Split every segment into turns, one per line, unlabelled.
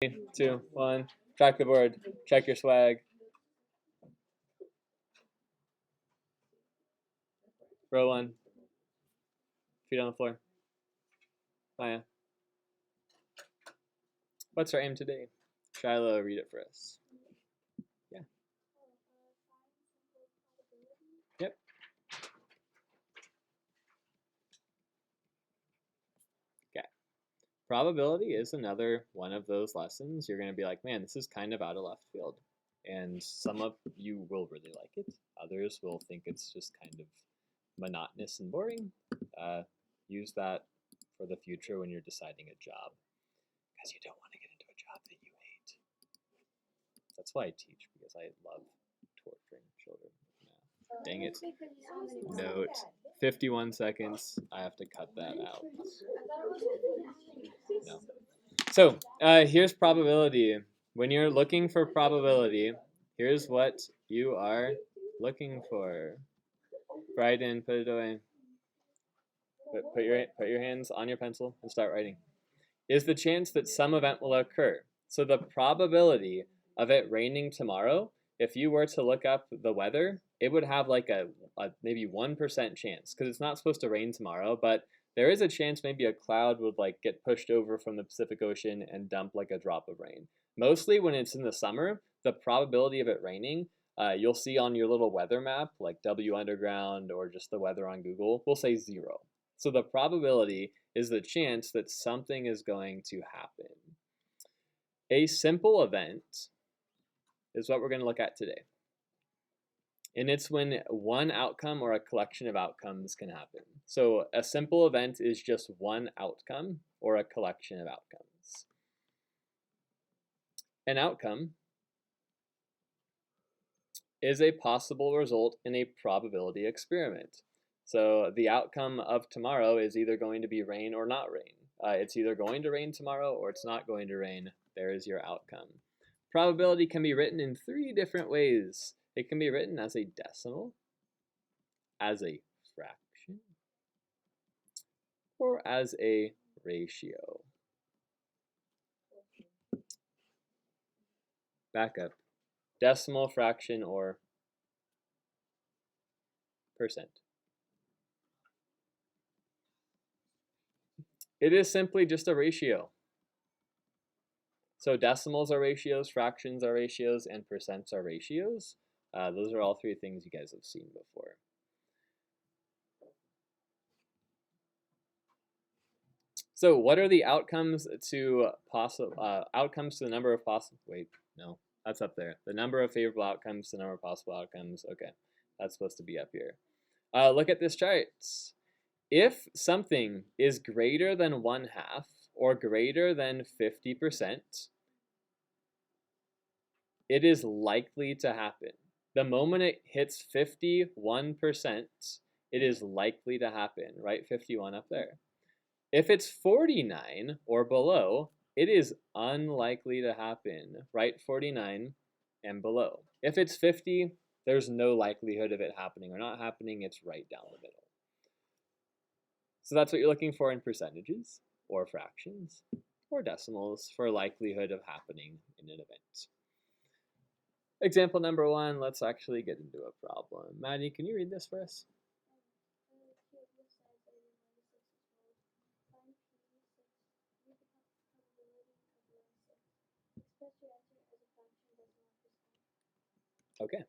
3, 2, 1. Track the board. Check your swag. Row 1. Feet on the floor. Maya. What's our aim today? Shiloh, read it for us. Yeah. Yep. Okay. Probability is another one of those lessons. You're going to be like, man, this is kind of out of left field. And some of you will really like it. Others will think it's just kind of monotonous and boring. Use that for the future when you're deciding a job, because you don't want to get into a job that you hate. That's why I teach, because I love torturing children. No. Dang it. Note. 51 seconds. I have to cut that out. No. So here's probability. When you're looking for probability, here's what you are looking for. Write in, put it away. Put your hands on your pencil and start writing. Is the chance that some event will occur. So the probability of it raining tomorrow, if you were to look up the weather, it would have like a maybe 1% chance, because it's not supposed to rain tomorrow, but there is a chance maybe a cloud would like get pushed over from the Pacific Ocean and dump like a drop of rain. Mostly when it's in the summer, the probability of it raining, you'll see on your little weather map, like W Underground or just the weather on Google, will say 0. So the probability is the chance that something is going to happen. A simple event is what we're going to look at today. And it's when one outcome or a collection of outcomes can happen. So a simple event is just one outcome or a collection of outcomes. An outcome is a possible result in a probability experiment. So the outcome of tomorrow is either going to be rain or not rain. It's either going to rain tomorrow or it's not going to rain. There is your outcome. Probability can be written in 3 different ways. It can be written as a decimal, as a fraction, or as a ratio. Back up. Decimal, fraction, or percent. It is simply just a ratio. So decimals are ratios, fractions are ratios, and percents are ratios. Those are all 3 things you guys have seen before. So what are the outcomes to the number of possible? Wait, no, that's up there. The number of favorable outcomes, the number of possible outcomes. Okay, that's supposed to be up here. Look at this chart. If something is greater than 1/2 or greater than 50%, it is likely to happen. The moment it hits 51%, it is likely to happen. Write 51 up there. If it's 49 or below, it is unlikely to happen. Write 49 and below. If it's 50, there's no likelihood of it happening or not happening. It's right down the middle. So that's what you're looking for in percentages or fractions or decimals for likelihood of happening in an event. Example number 1, let's actually get into a problem. Maddie, can you read this for us? Okay.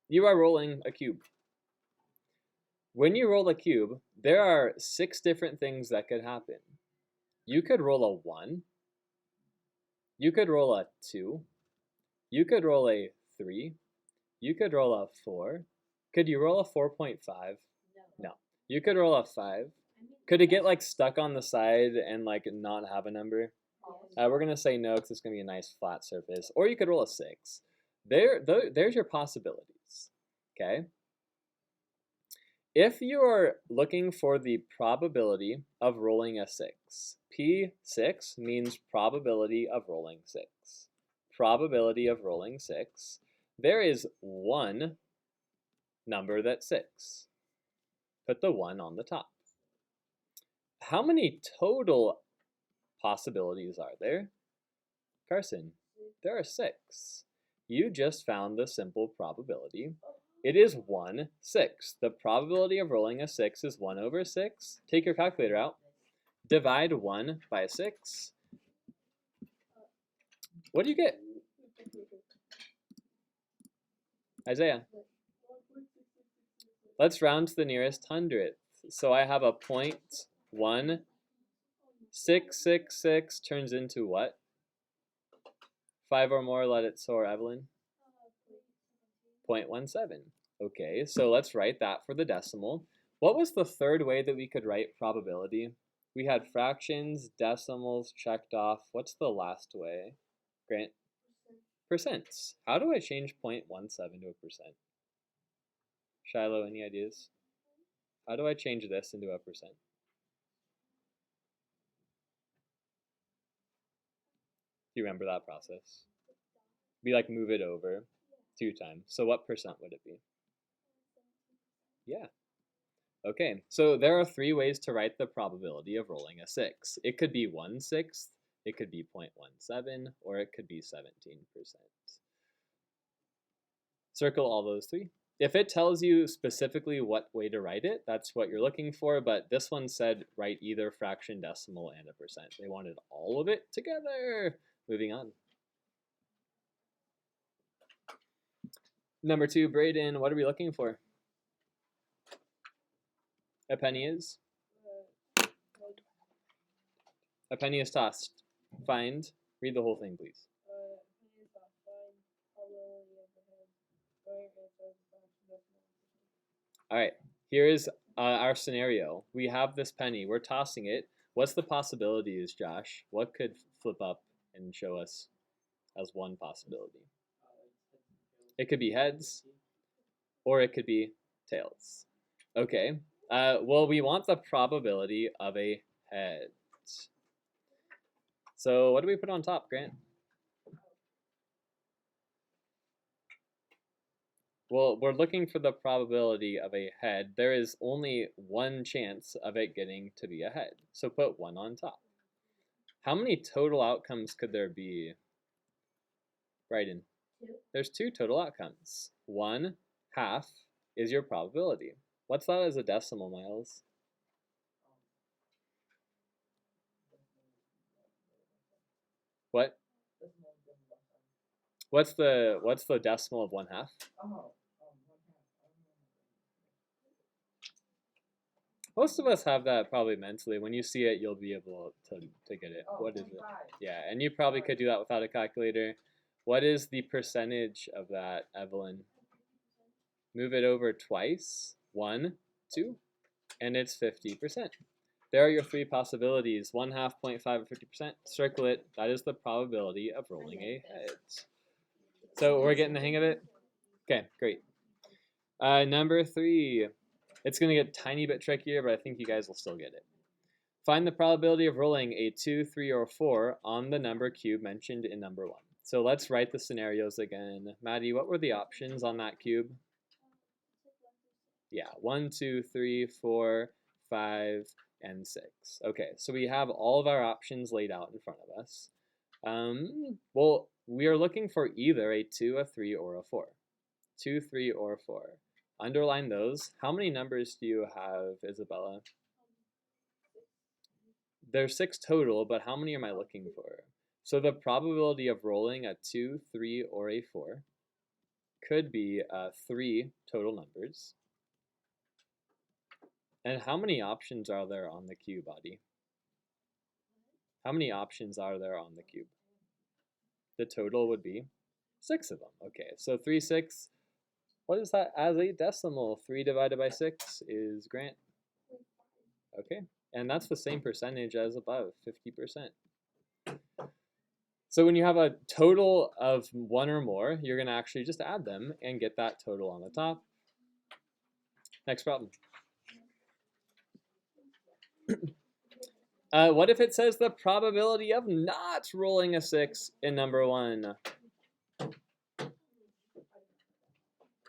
You are rolling a cube. When you roll a cube, there are 6 different things that could happen. You could roll a 1. You could roll a 2. You could roll a 3. You could roll a 4. Could you roll a 4.5? No. You could roll a 5. Could it get like stuck on the side and like not have a number? We're going to say no because it's going to be a nice flat surface. Or you could roll a 6. There's your possibilities. Okay? If you're looking for the probability of rolling a 6, P6 means probability of rolling 6. Probability of rolling 6. There is one number that's 6. Put the 1 on the top. How many total possibilities are there? Carson, there are 6. You just found the simple probability. It is 1/6. The probability of rolling a 6 is 1 over 6. Take your calculator out. Divide 1 by 6. What do you get? Isaiah. Let's round to the nearest hundredth. So I have a 0.1666 turns into what? 5 or more, let it soar, Evelyn. 0.17. Okay, so let's write that for the decimal. What was the third way that we could write probability? We had fractions, decimals checked off. What's the last way? Grant? Percents. How do I change 0.17 to a percent? Shiloh, any ideas? How do I change this into a percent? Do you remember that process? We like move it over 2 times. So what percent would it be? Yeah. Okay, so there are 3 ways to write the probability of rolling a 6. It could be 1/6, it could be 0.17, or it could be 17%. Circle all those 3. If it tells you specifically what way to write it, that's what you're looking for, but this one said write either fraction, decimal, and a percent. They wanted all of it together. Moving on. Number 2, Braden, what are we looking for? A penny is? A penny is tossed. Find. Read the whole thing, please. All right, here is our scenario. We have this penny. We're tossing it. What's the possibilities, Josh? What could flip up and show us as one possibility? It could be heads, or it could be tails. Okay, well, we want the probability of a head. So what do we put on top, Grant? Well, we're looking for the probability of a head. There is only one chance of it getting to be a head. So put 1 on top. How many total outcomes could there be? Bryden?
2.
There's 2 total outcomes. 1/2 is your probability. What's that as a decimal, Miles? What? What's the decimal of 1/2? Most of us have that probably mentally. When you see it, you'll be able to get it. What is it? Yeah, and you probably could do that without a calculator. What is the percentage of that, Evelyn? Move it over twice. 1, 2, and it's 50%. There are your 3 possibilities. 1/2, 0.5, or 50%. Circle it. That is the probability of rolling a head. So we're getting the hang of it? Okay, great. Number 3. It's going to get a tiny bit trickier, but I think you guys will still get it. Find the probability of rolling a 2, 3, or 4 on the number cube mentioned in number 1. So let's write the scenarios again. Maddie, what were the options on that cube? Yeah, 1, 2, 3, 4, 5, and 6. Okay, so we have all of our options laid out in front of us. Well, we are looking for either a 2, a 3, or a 4. 2, 3, or 4. Underline those. How many numbers do you have, Isabella? There's 6 total, but how many am I looking for? So the probability of rolling a 2, 3, or a 4 could be 3 total numbers. And how many options are there on the cube, Adi? How many options are there on the cube? The total would be 6 of them. Okay, so 3, 6. What is that as a decimal? 3 divided by 6 is, Grant? Okay, and that's the same percentage as above, 50%. So when you have a total of 1 or more, you're going to actually just add them and get that total on the top. Next problem. What if it says the probability of not rolling a 6 in number 1?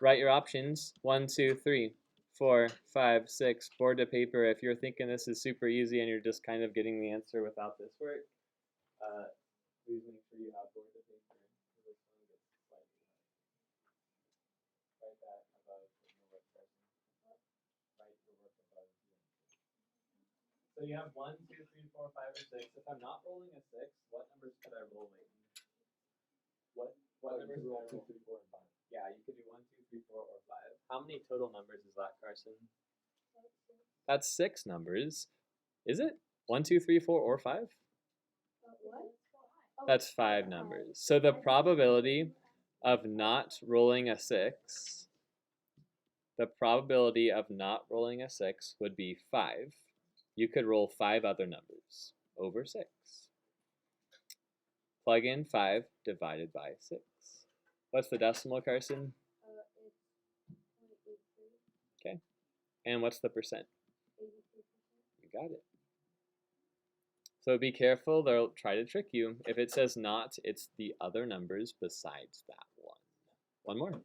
Write your options. 1, 2, 3. 4, 5, 6. Board to paper. If you're thinking this is super easy and you're just kind of getting the answer without this work, please make sure you have board to paper. This one gets slightly hard. Write that above your work person. Write your work above the answer. So you have 1, 2, 3, 4, 5, or 6. If I'm not rolling a 6, what numbers could I roll later? What numbers roll 2, 3, 4, and 5? Yeah, you could do 1, 2, 3, 4, or 5. How many total numbers is that, Carson? That's 6 numbers. Is it? 1, 2, 3, 4, or 5? That's 5 numbers. So the probability of not rolling a 6, would be 5. You could roll 5 other numbers over 6. Plug in 5 divided by 6. What's the decimal, Carson? Okay. And what's the percent? You got it. So be careful, they'll try to trick you. If it says not, it's the other numbers besides that one. One more.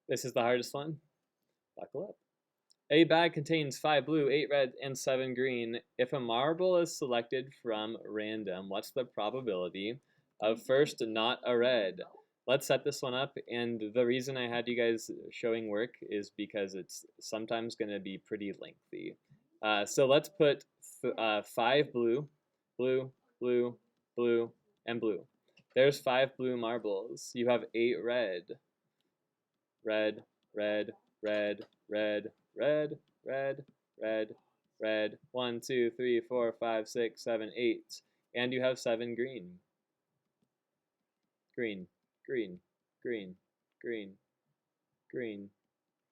This is the hardest one. Buckle up. A bag contains 5 blue, 8 red, and 7 green. If a marble is selected from random, what's the probability of first not a red? Let's set this one up, and the reason I had you guys showing work is because it's sometimes going to be pretty lengthy. So let's put 5 blue, blue, blue, blue, and blue. There's 5 blue marbles. You have 8 red. Red, red, red, red, red, red, red, red. 1, 2, 3, 4, 5, 6, 7, 8. And you have 7 green. Green, green, green, green, green,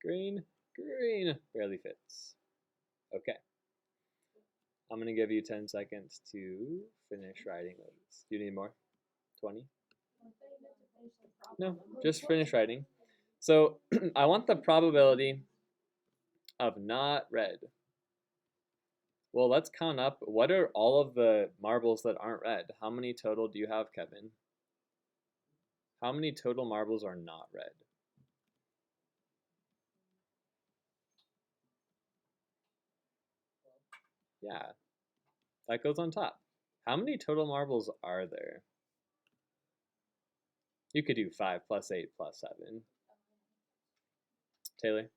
green, green. Barely fits. Okay. I'm going to give you 10 seconds to finish writing those. Do you need more? 20? No, just finish writing. So I want the probability of not red. Well, let's count up. What are all of the marbles that aren't red? How many total do you have, Kevin? How many total marbles are not red? Yeah, that goes on top. How many total marbles are there? You could do 5 plus 8 plus 7. Taylor?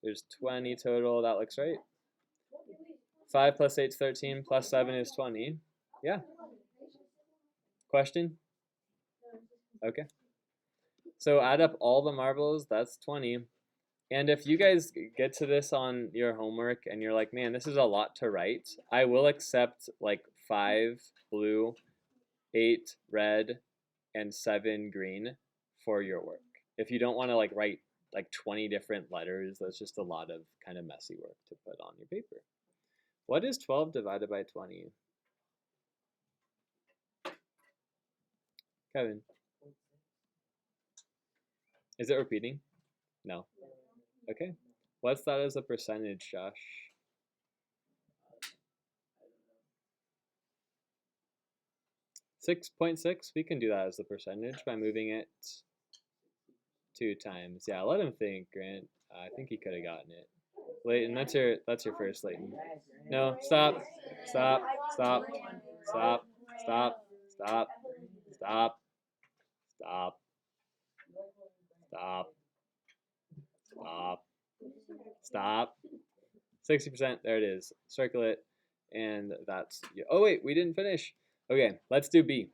There's 20 total. That looks right. 5 plus 8 is 13, plus 7 is 20. Yeah. Question? Okay. So add up all the marbles. That's 20. And if you guys get to this on your homework and you're like, man, this is a lot to write, I will accept like 5 blue, 8 red, and 7 green for your work. If you don't want to like write like 20 different letters, that's just a lot of kind of messy work to put on your paper. What is 12 divided by 20? Kevin? Is it repeating? No. Okay. What's that as a percentage, Josh? 6.6, we can do that as a percentage by moving it 2 times. Yeah, let him think, Grant. I think he could have gotten it. Layton, that's your first, Layton. No, stop, stop, stop, stop, stop, stop, stop, stop, stop, stop, stop. 60%, there it is. Circle it, and that's, oh wait, we didn't finish. Okay, let's do B.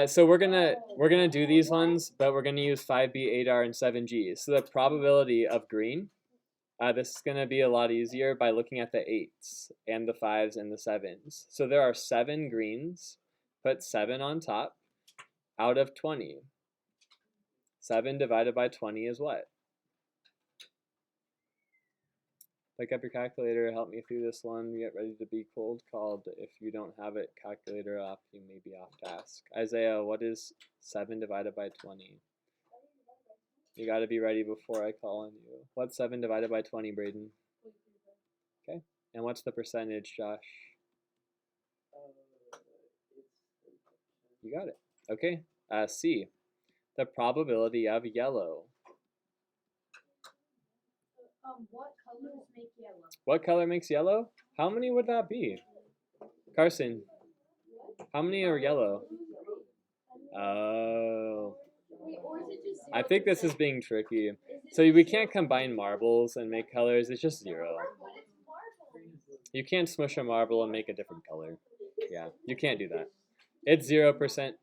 So we're gonna do these ones, but we're gonna use 5B, 8R, and 7G. So the probability of green, this is gonna be a lot easier by looking at the 8s and the 5s and the 7s. So there are 7 greens. Put 7 on top out of 20. 7 divided by 20 is what? Pick up your calculator, help me through this one. Get ready to be cold called. If you don't have it, calculator up, you may be off task. Isaiah, what is 7 divided by 20? You got to be ready before I call on you. What's 7 divided by 20, Braden? Okay. And what's the percentage, Josh? You got it. Okay. C. The probability of yellow.
What colors make yellow?
What color makes yellow? How many would that be? Carson, how many are yellow? Oh. I think this is being tricky. So we can't combine marbles and make colors. It's just 0. You can't smush a marble and make a different color. Yeah, you can't do that. It's 0%.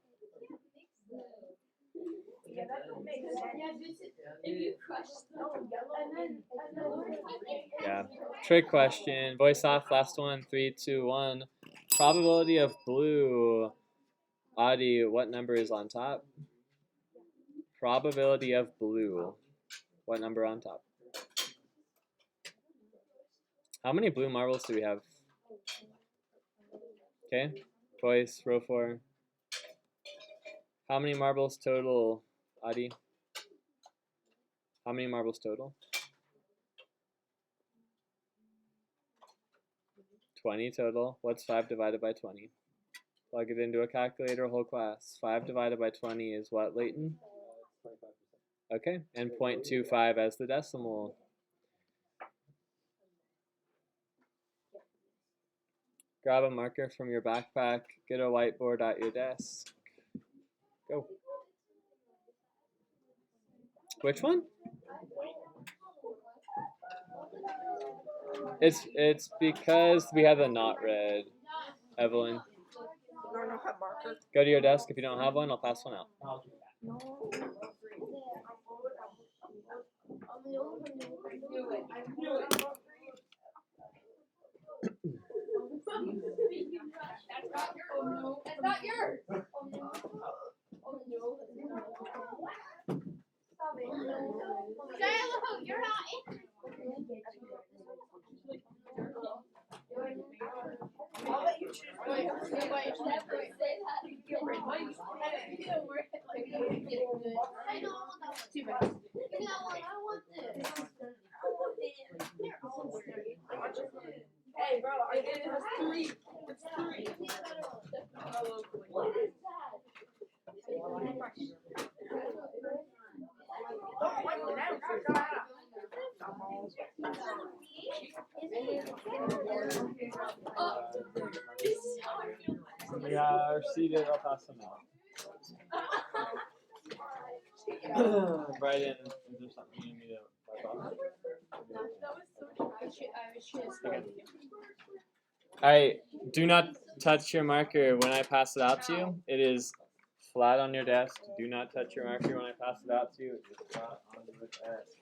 Yeah. Trick question. Voice off. Last one. 3, 2, 1. Probability of blue. Adi, what number is on top? Probability of blue. What number on top? How many blue marbles do we have? Okay. Voice, row 4. How many marbles total, Adi? How many marbles total? 20 total. What's 5 divided by 20? Plug it into a calculator, whole class. 5 divided by 20 is what, Leighton? 25%. Okay, and 0.25 as the decimal. Grab a marker from your backpack, get a whiteboard at your desk. Go. Which one? It's because we have the not red. Evelyn.
You don't know how marker?
Go to your desk. If you don't have one, I'll pass one out.
That's not yours. Shiloh, you're not in.
I'll let you choose. Hey, bro, I gave it 3. It's 3.
We are seated. I'll pass them out. Bryden, is there something you need to wipe off? Okay. Alright, do not touch your marker when I pass it out to you. It is flat on your desk. Do not touch your marker when I pass it out to you. It is flat on your desk.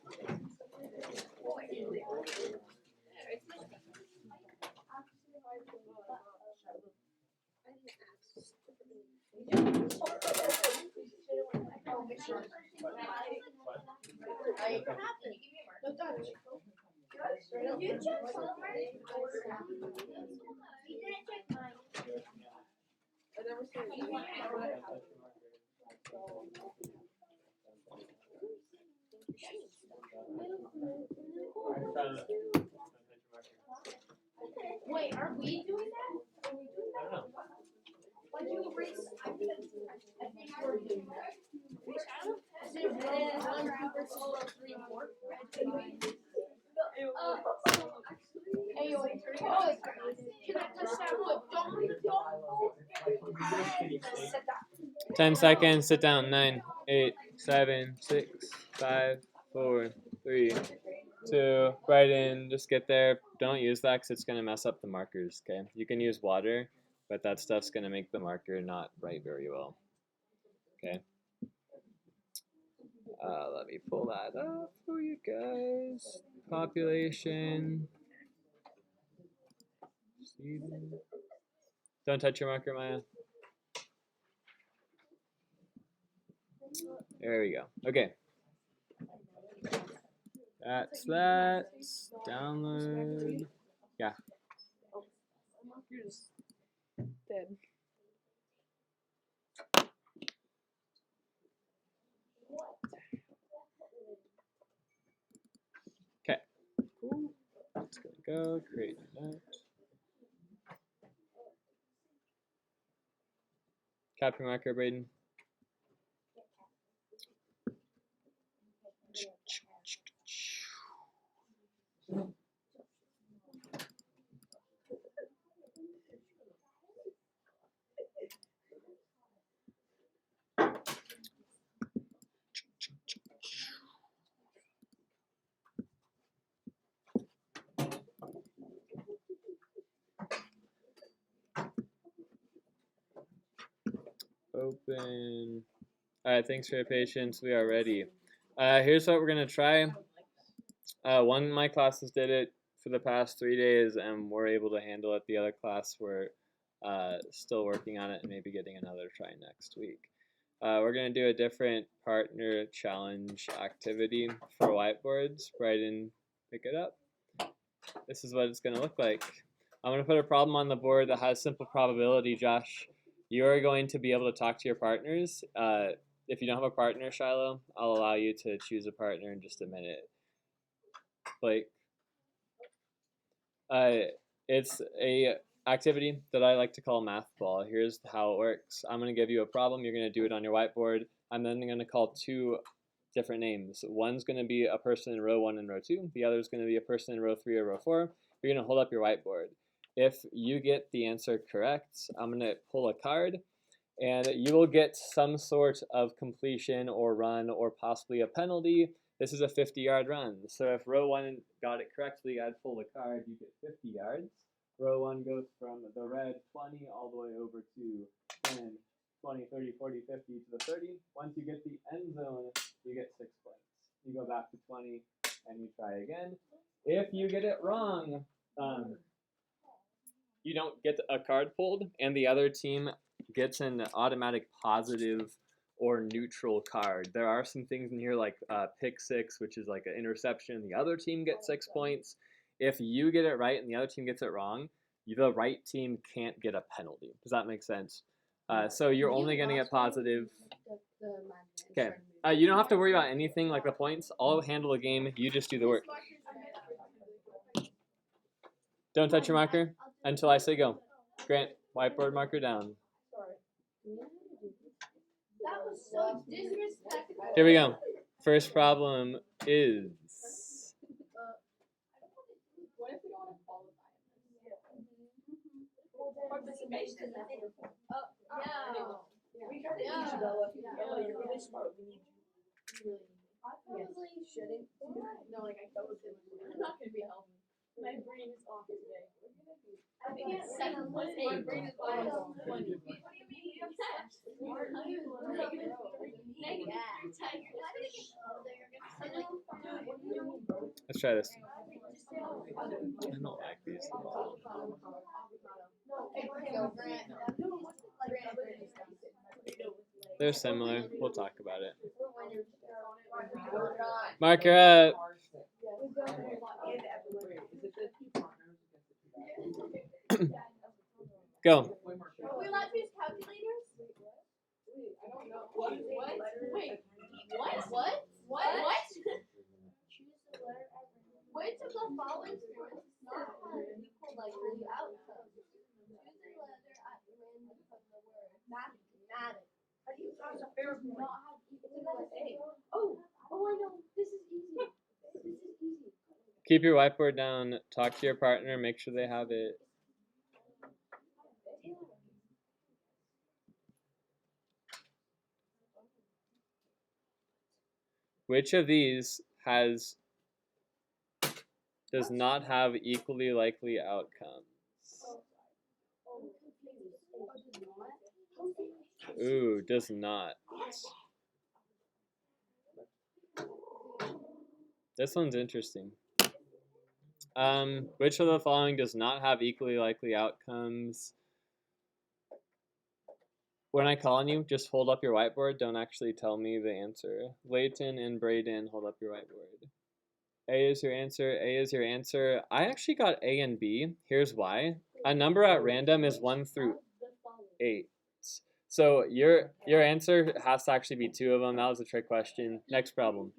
'Wait, are we doing that?
I don't know.
Like you erase, I think we're doing that. Is it 1, 2 versus 3, and 4? Hey, wait, can I touch that wood? Don't.
10 seconds. Sit down. 9, 8, 7, 6, 5, 4, 3, 2. Bryden, just get there. Don't use that because it's going to mess up the markers, okay? You can use water, but that stuff's going to make the marker not write very well. Okay? Let me pull that up for you guys. Population. Don't touch your marker, Maya. There we go. Okay. That's that. Download. Yeah.
Dead.
Okay. It's gonna go create that. Chapter marker, Braden. Open. All right, thanks for your patience. We are ready. Here's what we're going to try. One of my classes did it for the past 3 days, and we're able to handle it. The other class, we're still working on it and maybe getting another try next week. We're going to do a different partner challenge activity for whiteboards. Bryden, pick it up. This is what it's going to look like. I'm going to put a problem on the board that has simple probability, Josh. You're going to be able to talk to your partners. If you don't have a partner, Shiloh, I'll allow you to choose a partner in just a minute. Blake. It's a activity that I like to call math ball. Here's how it works. I'm going to give you a problem. You're going to do it on your whiteboard. I'm then going to call 2 different names. One's going to be a person in row 1 and row 2. The other is going to be a person in row 3 or row 4. You're going to hold up your whiteboard. If you get the answer correct, I'm going to pull a card, and you will get some sort of completion or run or possibly a penalty. This is a 50-yard run. So if row 1 got it correctly, I'd pull the card, you get 50 yards. Row 1 goes from the red 20 all the way over to 10, 20, 30, 40, 50 to the 30. Once you get the end zone, you get 6 points. You go back to 20 and you try again. If you get it wrong, you don't get a card pulled, and the other team gets an automatic positive or neutral card. There are some things in here like pick 6, which is like an interception. The other team gets 6 points. If you get it right and the other team gets it wrong, the right team can't get a penalty. Does that make sense? So you're only going to get positive. Okay. You don't have to worry about anything like the points. I'll handle the game. You just do the work. Don't touch your marker until I say go. Grant, whiteboard marker down.
That was so disrespectful.
Here we go. First problem is...
What if we don't want to qualify? Participation.
We kind of need you though. You're really smart. We need you. I probably shouldn't.
No, like I thought I'm not gonna be helping. My brain is off today.
I think it's
7 plus 8. My brain is off.
What do you mean? You're obsessed.
Let's try this. I don't like these. They're similar. We'll talk about it. Marker up. Go.
Are we allowed to use calculators?
I don't know. What? Wait.
What? Choose the letter ever. Which of the following words does not have equal likely outcomes? Choose the letter at random from the word. Mathematics. How do you not have equal likely? Oh, I know. This is easy.
Keep your whiteboard down. Talk to your partner. Make sure they have it. Which of these does not have equally likely outcomes? Ooh, does not. This one's interesting. Which of the following does not have equally likely outcomes? When I call on you, just hold up your whiteboard. Don't actually tell me the answer. Layton and Braden, hold up your whiteboard. A is your answer. A is your answer. I actually got A and B. Here's why. A number at random is 1 through 8. So your answer has to actually be 2 of them. That was a trick question. Next problem.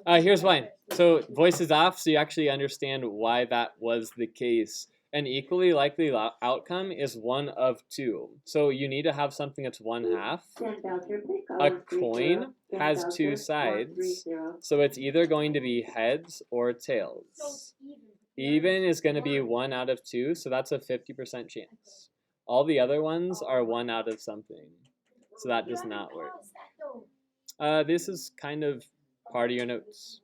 Here's why. So voice is off, so you actually understand why that was the case. An equally likely outcome is one of two. So you need to have something that's 1/2. A coin has two sides, so it's either going to be heads or tails. Even is going to be 1 out of 2, so that's a 50% chance. All the other ones are 1 out of something, so that does not work. This is kind of part of your notes.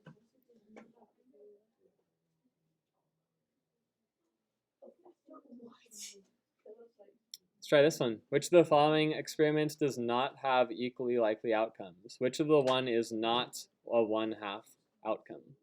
Let's try this one. Which of the following experiments does not have equally likely outcomes? Which of the one is not a 1/2 outcome?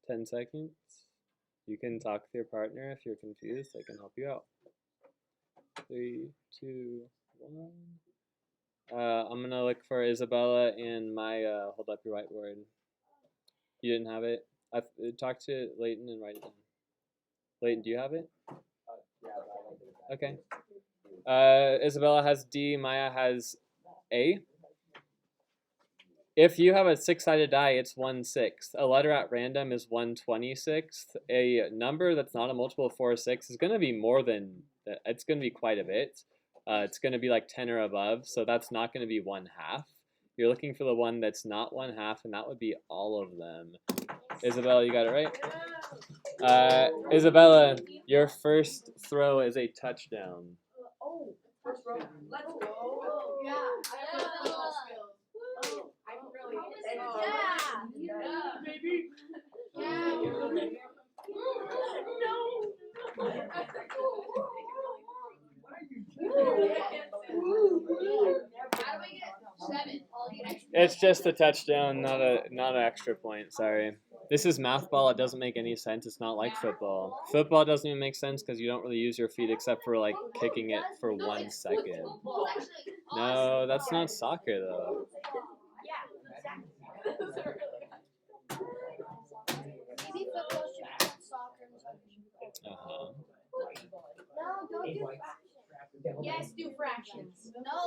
Ten seconds. You can talk to your partner if you're confused. I can help you out. 3, 2, 1. I'm gonna look for Isabella and Maya. Hold up your whiteboard. You didn't have it? Talk to Leighton and write it down. Leighton, do you have it? Okay. Isabella has D. Maya has A. If you have a 6-sided die, it's 1/6. A letter at random is 1/26. A number that's not a multiple of 4 or 6 is going to be more than, it's going to be quite a bit. It's going to be like 10 or above, so that's not going to be 1/2. You're looking for the one that's not 1/2, and that would be all of them. Isabella, you got it right? Isabella, your first throw is a touchdown.
Oh, first row. Let's go. Yeah. I'm really
Yeah.
baby.
Yeah. How do we get 7?
It's just a touchdown, not an extra point. Sorry. This is math ball. It doesn't make any sense. It's not like football. Football doesn't even make sense because you don't really use your feet except for like kicking it for 1 second. No, that's not soccer though.
Maybe football should be called soccer.
Uh-huh.
No, don't do fractions.
Yes, do fractions.
No.